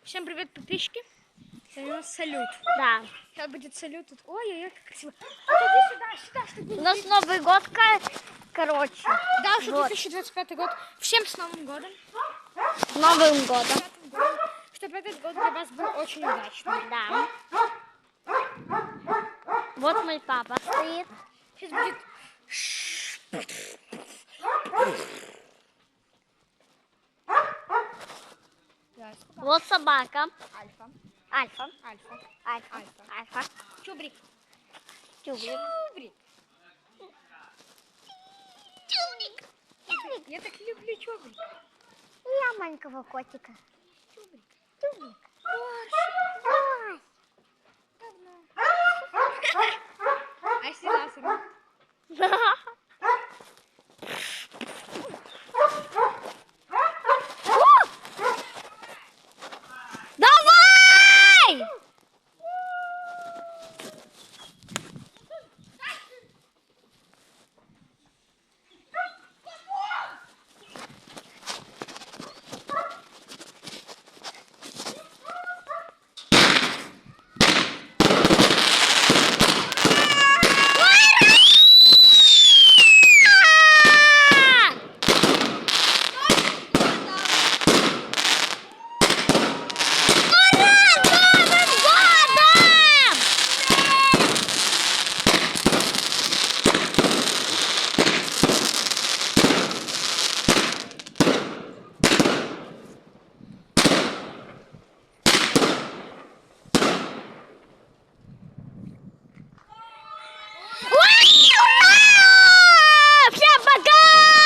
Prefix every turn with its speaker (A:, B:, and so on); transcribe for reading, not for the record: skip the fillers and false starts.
A: Всем привет, подписчики. Сегодня у нас салют.
B: Да.
A: Сейчас будет салют. Ой-ой-ой, как красиво. Иди сюда, что
B: У нас Новый год, короче.
A: Да, уже
B: вот.
A: 2025 год. Всем с Новым годом.
B: С Новым годом.
A: Чтобы этот год для вас был очень удачным.
B: Да. Вот мой папа стоит.
A: Сейчас будет...
B: Вот собака.
A: Альфа.
B: Альфа.
A: Альфа.
B: Альфа. Альфа.
A: Чубрик.
B: Чубрик.
A: Чубрик. Чубрик. Я так люблю чубрик.
B: Я маленького котика.
A: Чубрик.
B: Чубрик.
A: Ой. А если лазером?